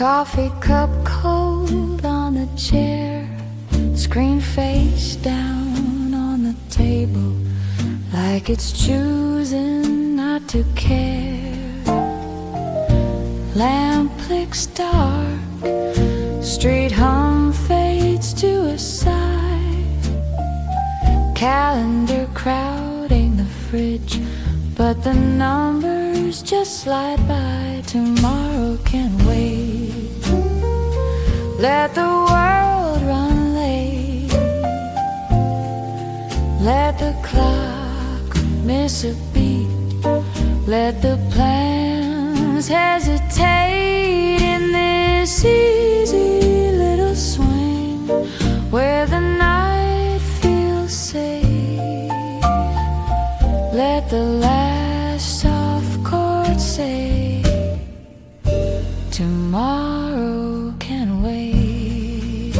Coffee cup cold on the chair, screen face down on the table, like it's choosing not to care. Lamp clicks dark, street hum fades to a sigh. Calendar crowding the fridge, but the numbers just slide by. Tomorrow can wait. Let the world run late. Let the clock miss a beat. Let the plans hesitate in this easy little swing where the night feels safe. Let the last soft chord say, tomorrow can wait.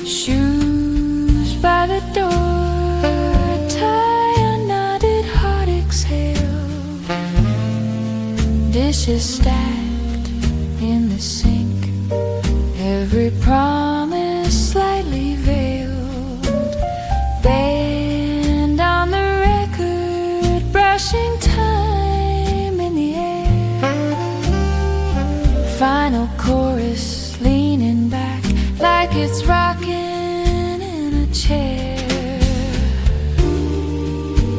Shoes by the door, tie a knotted heart, exhale. Dishes stacked in the sink, every promise slightly veiled. Band on the record, brushing time in the air. Final chorus leaning back like it's rocking in a chair.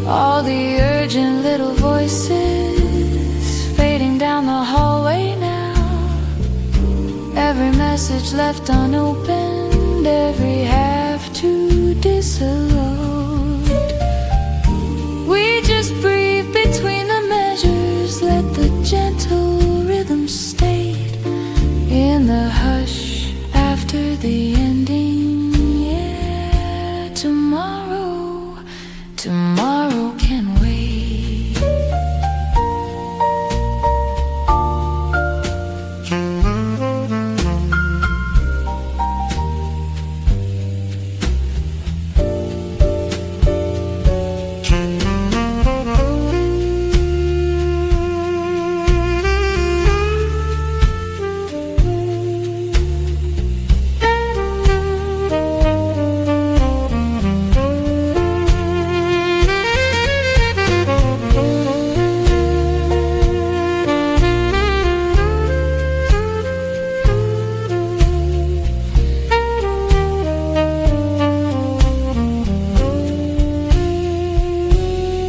All the urgent little voices fading down the hallway now. Every message left unopened, every have to disallowed. We just breathe between the measures, let the gentle rhythm state in the hush after the ending. Yeah, tomorrow can wait.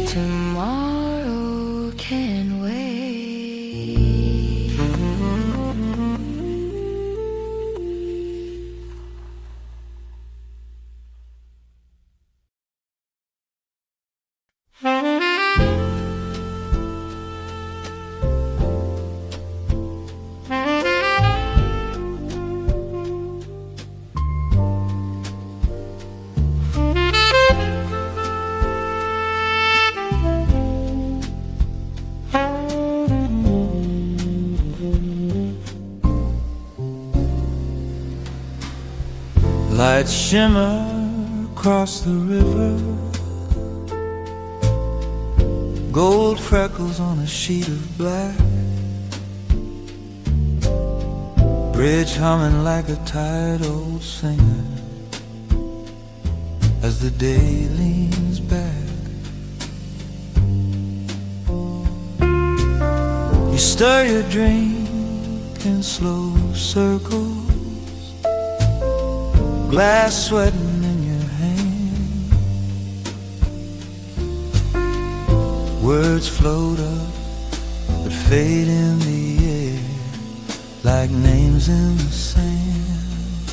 Tomorrow can wait. Lights shimmer across the river, gold freckles on a sheet of black, bridge humming like a tired old singer as the day leans back. You stir your drink in slow circles, glass sweating in your hand. Words float up but fade in the air like names in the sand.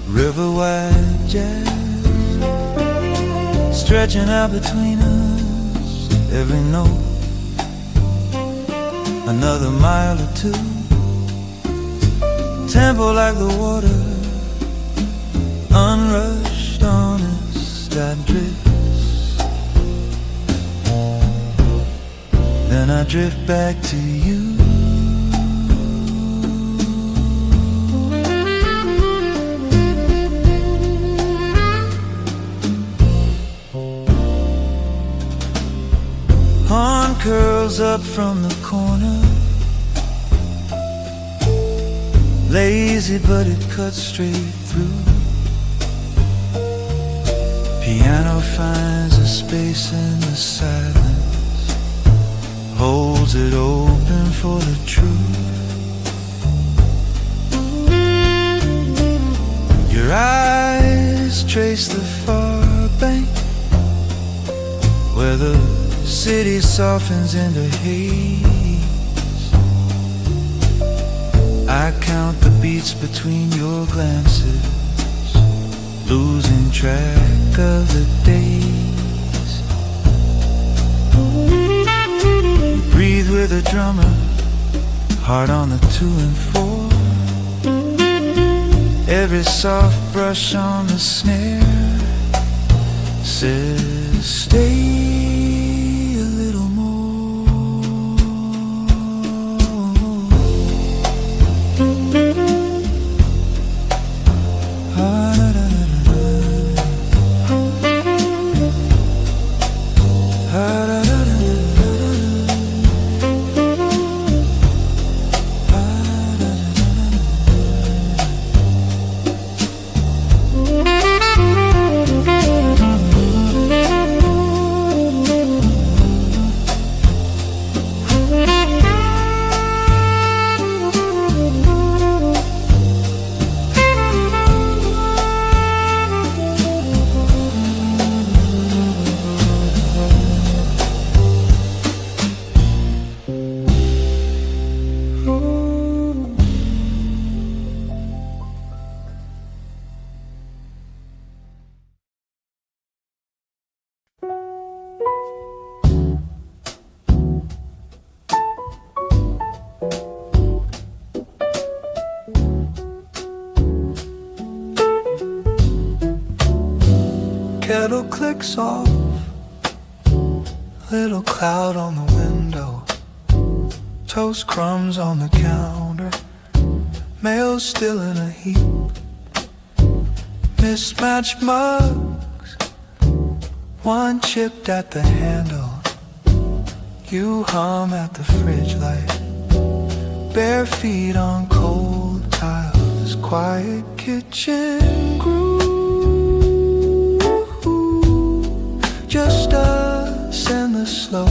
River-wide jazz stretching out between us, every note another mile or two. Tempo like the water, unrushed, honest, that drifts. Then I drift back to you. pulls up from the corner. Lazy but it cuts straight through. Piano finds a space in the silence, holds it open for the truth. Your eyes trace the far bank where the city softens into haze. I count the beats between your glances, losing track of the days. Breathe with a drummer, heart on the 2 and 4. Every soft brush on the snare says stay a little more. Kettle clicks off, little cloud on the window, toast crumbs on the counter, mail still in a heap, mismatched mugs, one chipped at the handle. You hum at the fridge light, bare feet on cold tiles, quiet kitchen groove. Just us and the slow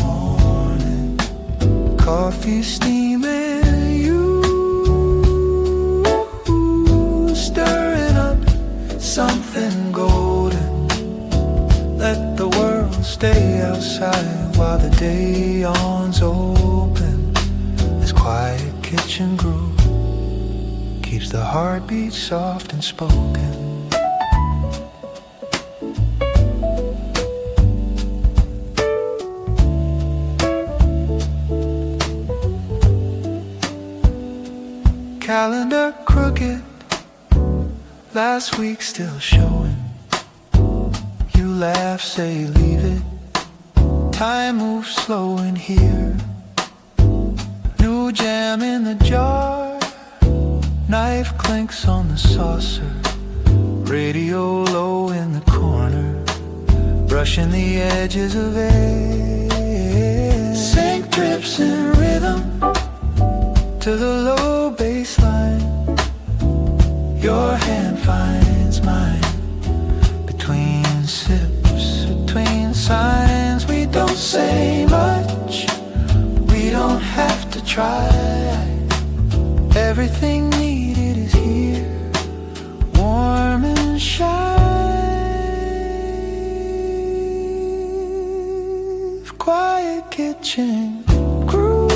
morning, coffee steaming, you stirring up something golden. Let the world stay outside while the day yawns open. This quiet kitchen groove keeps the heartbeat soft and spoken. Calendar crooked, last week still showing. You laugh, say leave it. Time moves slow in here. New jam in the jar, knife clinks on the saucer. Radio low in the corner, brushing the edges of air. Sink drips in rhythm to the low bass line. Your hand finds mine between sips, between signs. We don't say much, we don't have to try. Everything needed is here, warm and shy. Quiet kitchen groove,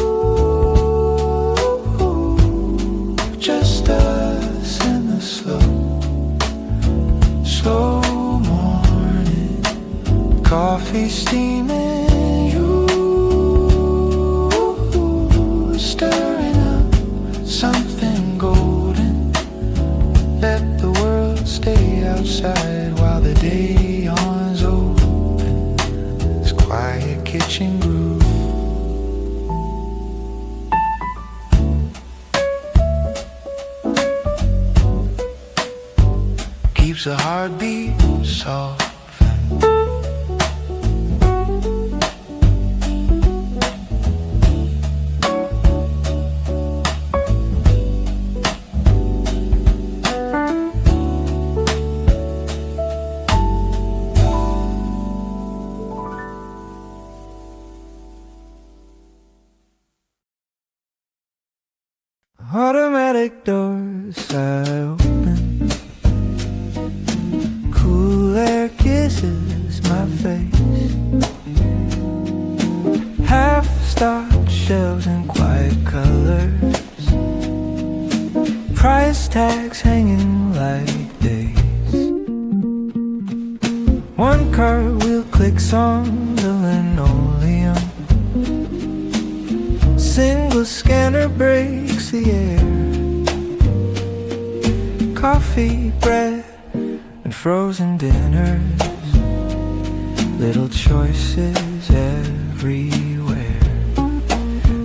just us in the slow morning, coffee steaming, you stirring up something golden. Let the world stay outside while the day yawns open. This quiet kitchen groove keeps a heartbeat soft. Automatic doors I open, cool air kisses my face, half-stocked shelves in quiet colors, price tags hanging like days. One cartwheel clicks on the linoleum, single scanner breaks the air. Coffee, bread, and frozen dinners, little choices everywhere.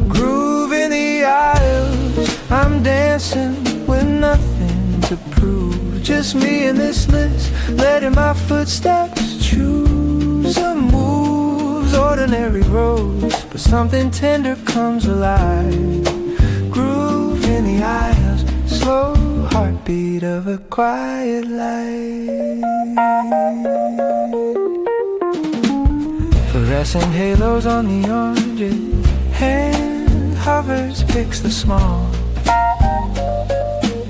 Groove in the aisles, I'm dancing with nothing to prove. Just me and this list, letting my footsteps choose the moves. Ordinary roads, but something tender comes alive. Groove in the aisles, slow heartbeat of a quiet life. Fluorescent halos on the oranges, hand hovers, picks the small.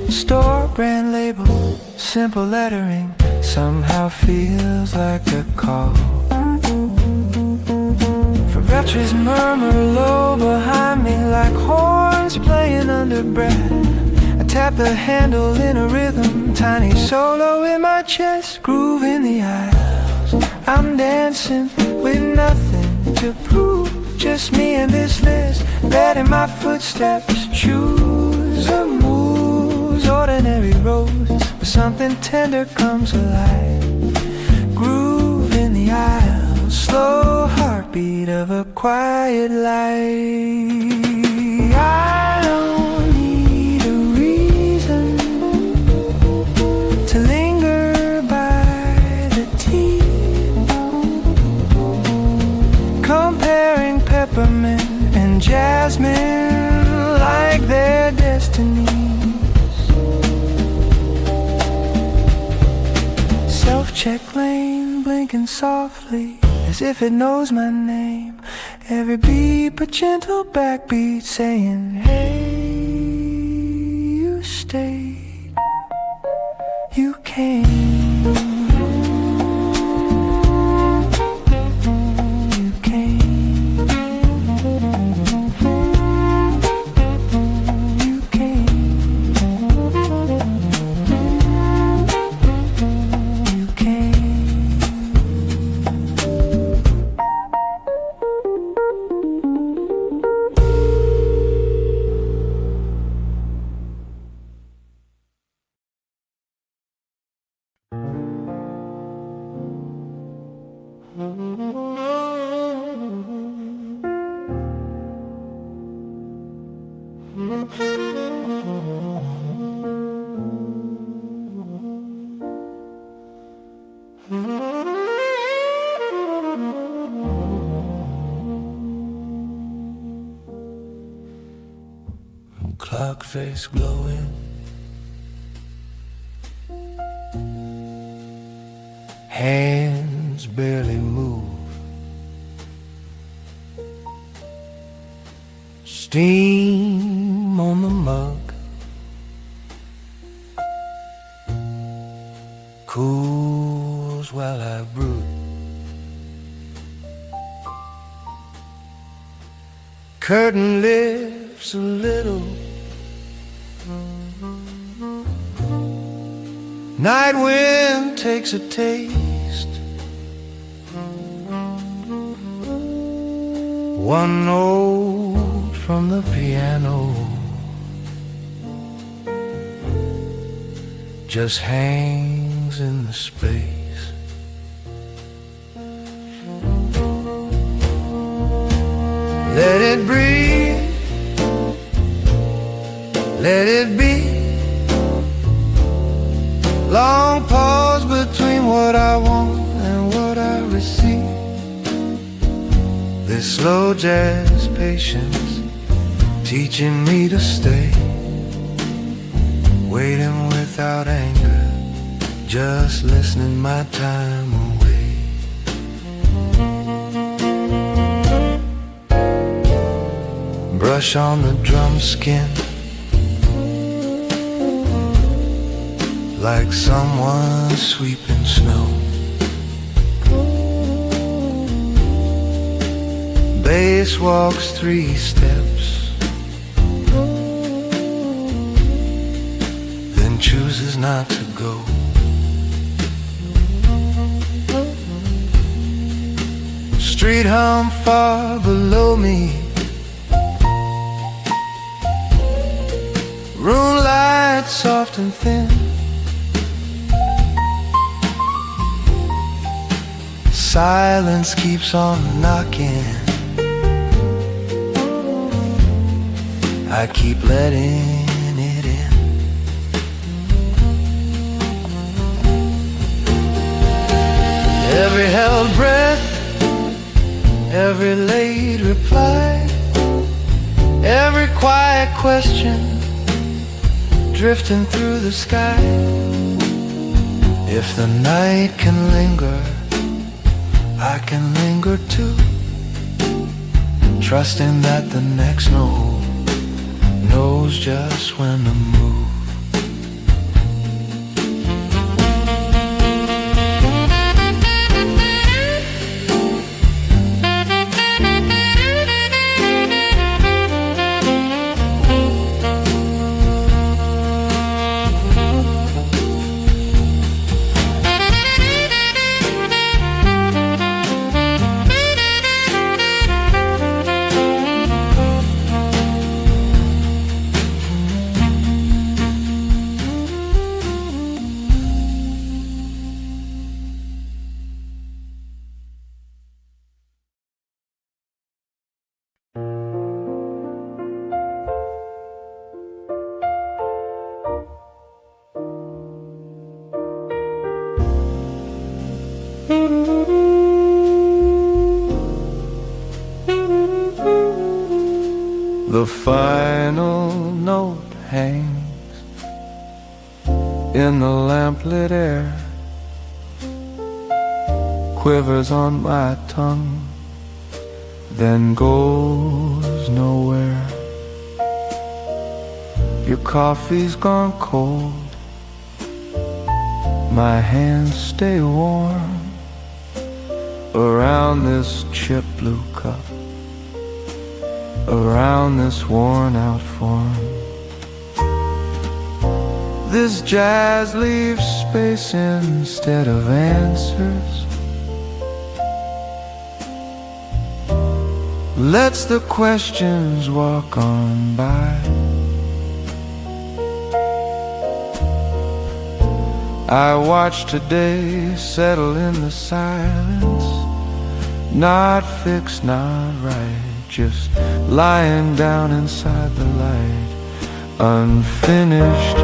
Store brand label, simple lettering, somehow feels like a call. Ferretries murmur low behind me like horns playing under breath. I tap the handle in a rhythm, tiny solo in my chest. Groove in the aisles, I'm dancing with nothing to prove. Just me and this list, letting my footsteps choose the moves. Ordinary roads, but something tender comes alive. Groove in the aisles, slow heartbeat of a quiet life. I don't need a reason to linger by the tea, comparing peppermint and jasmine like their destinies. Self-check lane blinking softly as if it knows my name. Every beep a gentle backbeat saying, hey, you stayed, you came. Clock face glowing, hands barely move, steam on the mug, cools while I brew. Curtain lifts a little, night wind takes a taste, one note from the piano just hangs in the space. Let it breathe, let it be. Long pause between what I want and what I receive. This slow jazz patience teaching me to stay, waiting without anger, just listening my time away. Brush on the drum skin, like someone sweeping snow. Bass walks 3 steps, then chooses not to go. Street hum far below me, room light soft and thin. Silence keeps on knocking, I keep letting it in. Every held breath, every late reply, every quiet question drifting through the sky. If the night can linger, I can linger too, trusting that the next note knows just when to move. The final note hangs in the lamplit air, quivers on my tongue, then goes nowhere. Your coffee's gone cold, my hands stay warm around this chipped blue cup, around this worn out form. This jazz leaves space instead of answers, lets the questions walk on by. I watch today settle in the silence, not fixed, not right, just lying down inside the light, unfinished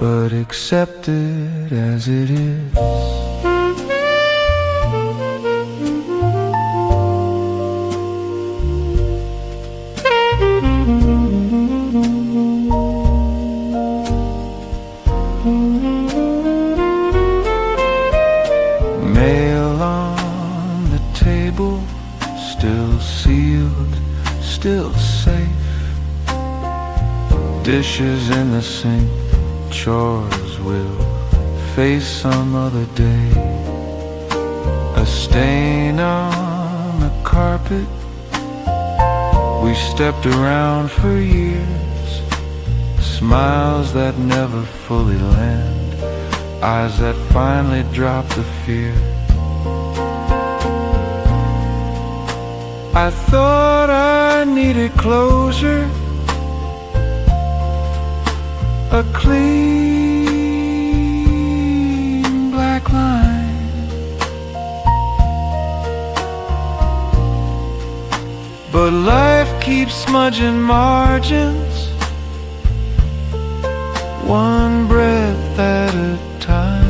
but accepted as it is. Mail on the table, still sealed, still safe. Dishes in the sink, chores will face some other day. A stain on the carpet we stepped around for years. Smiles that never fully land, eyes that finally drop the fear. I thought I needed closure, a clean black line, but life keeps smudging margins, one breath at a time.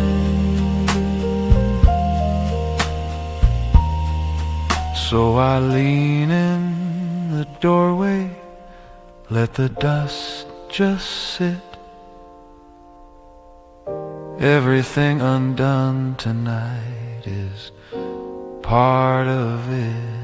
So I lean in the doorway, let the dust just sit. Everything undone tonight is part of it.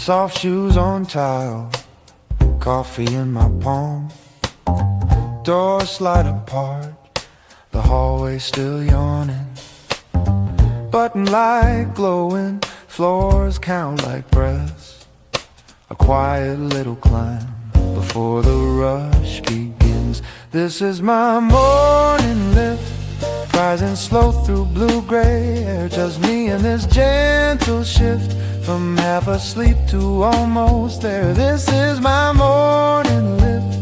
Soft shoes on tile, coffee in my palm. Doors slide apart, the hallway still yawning. Button light glowing, floors count like breaths. A quiet little climb before the rush begins. This is my morning lift, rising slow through blue-gray air. Just me and this gentle shift from half asleep to almost there. This is my morning lift,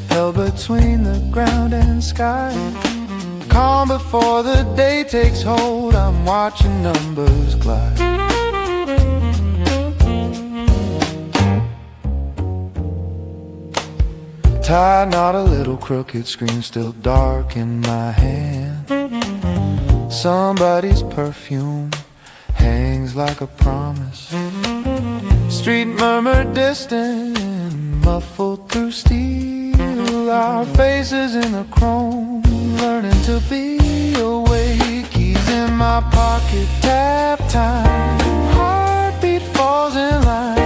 held between the ground and sky. Calm before the day takes hold, I'm watching numbers glide. Tie knot a little crooked, screen still dark in my hand. Somebody's perfume hangs like a promise. Street murmur distant, muffled through steel. Our faces in the chrome, learning to be awake. Keys in my pocket, tap time. Heartbeat falls in line.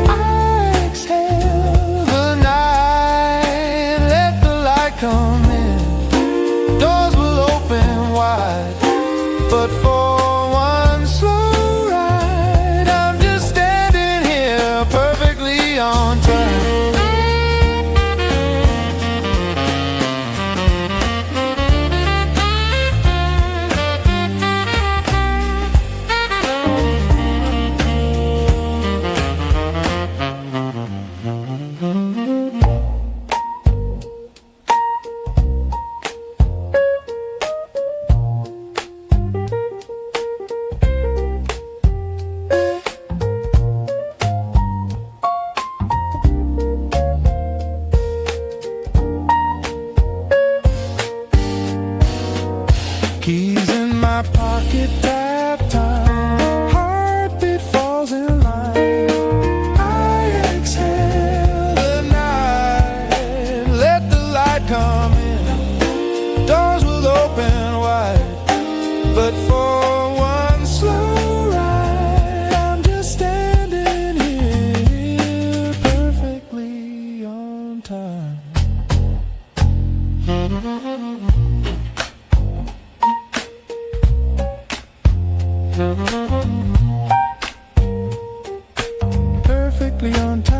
I exhale the night, let the light come in. Doors will open wide, but for one slow ride, I'm just standing here perfectly on time. Keys in my pocket, tap time. Heartbeat falls in line. I exhale the night, let the light come in. Doors will open wide, but for one slow ride, I'm just standing here perfectly on time. Perfectly on time.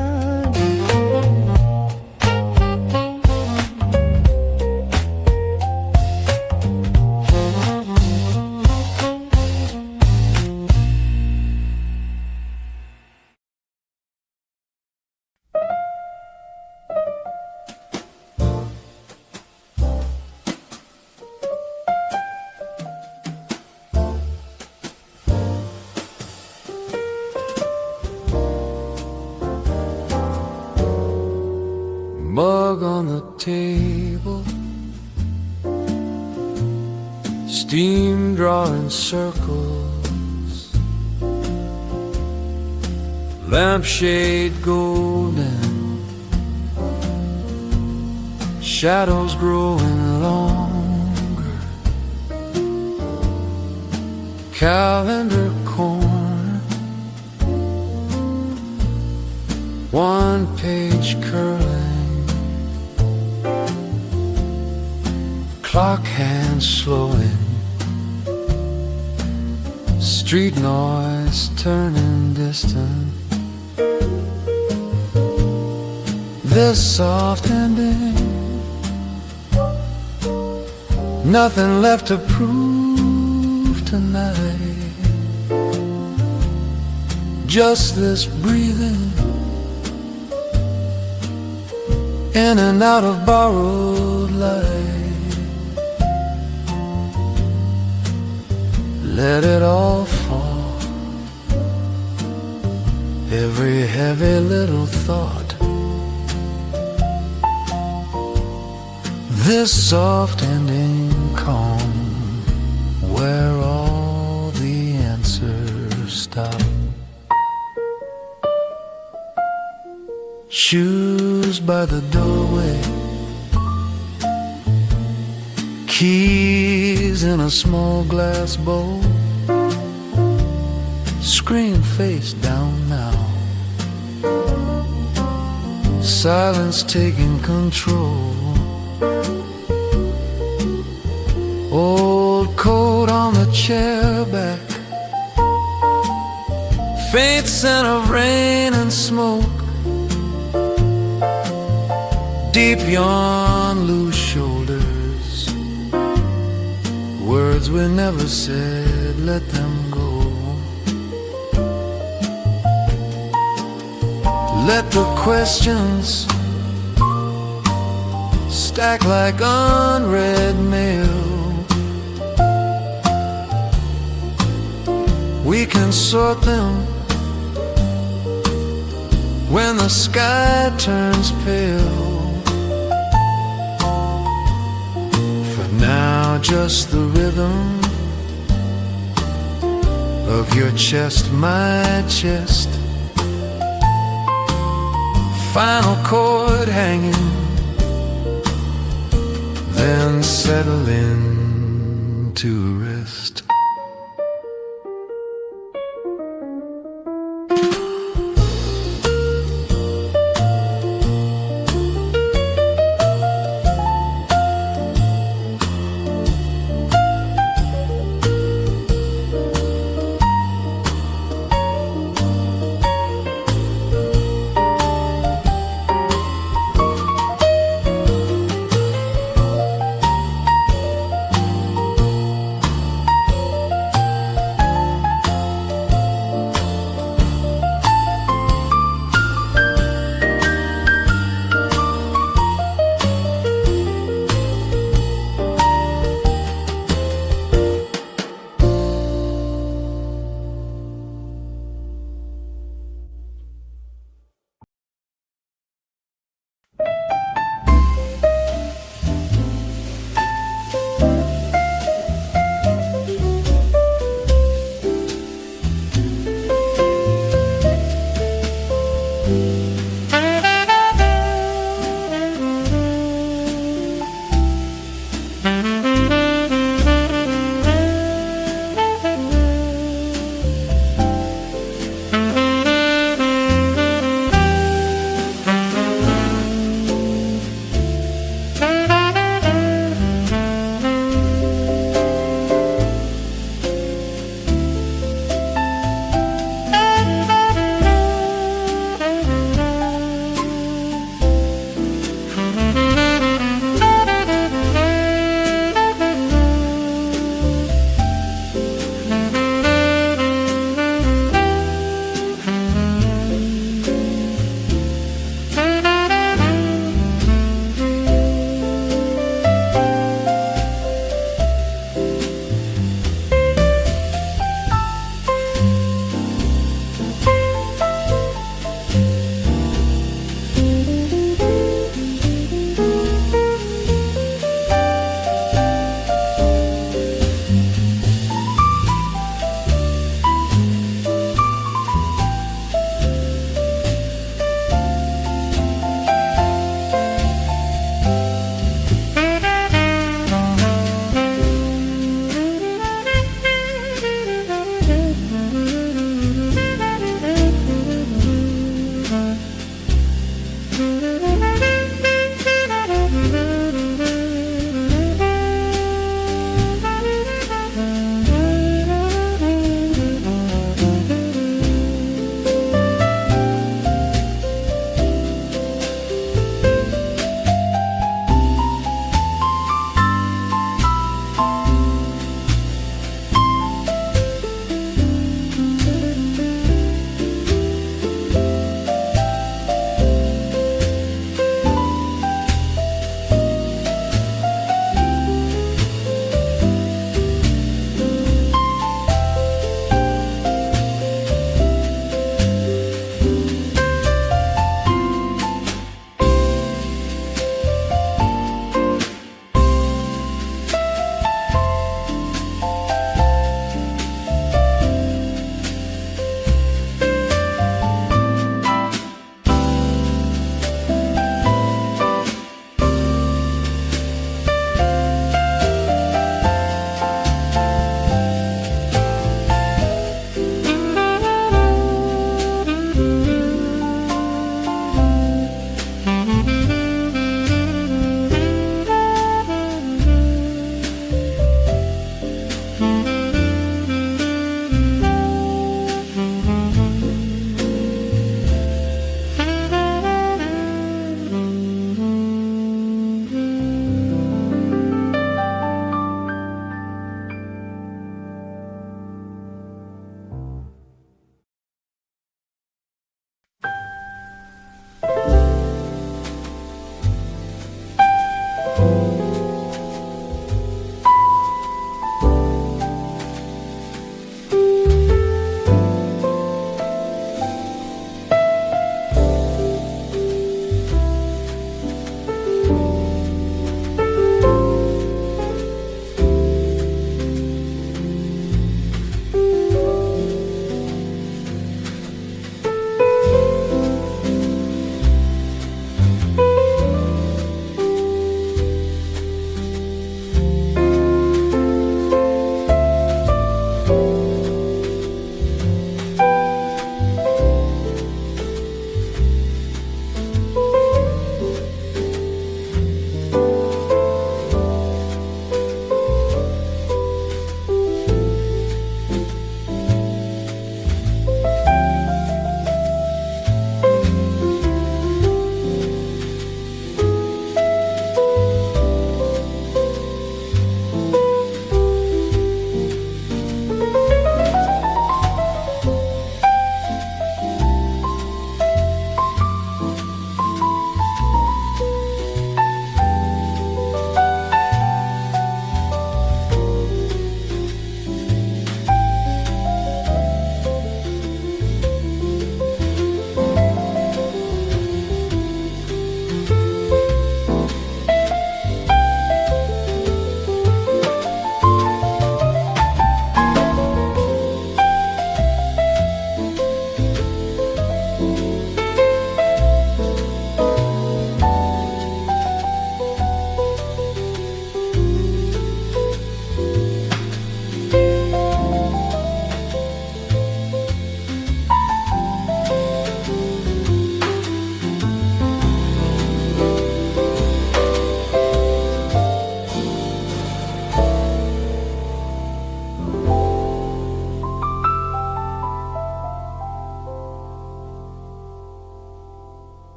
Mug on the table, steam drawing circles, lampshade golden, shadows growing longer, calendar corner, one page curling, clock hands slowing, street noise turning distant. This soft ending, nothing left to prove tonight. Just this breathing in and out of borrowed light. Let it all fall, every heavy little thought. This soft ending calm, where all the answers stop. Shoes by the doorway, keys in a small glass bowl. Screen face down now, silence taking control. Old coat on the chair back, faint scent of rain and smoke. Deep yawn, loose shoulders, words we never said, let them go. Let the questions stack like unread mail. We can sort them when the sky turns pale. For now, just the rhythm of your chest, my chest. Final chord hanging, then settle in to rest.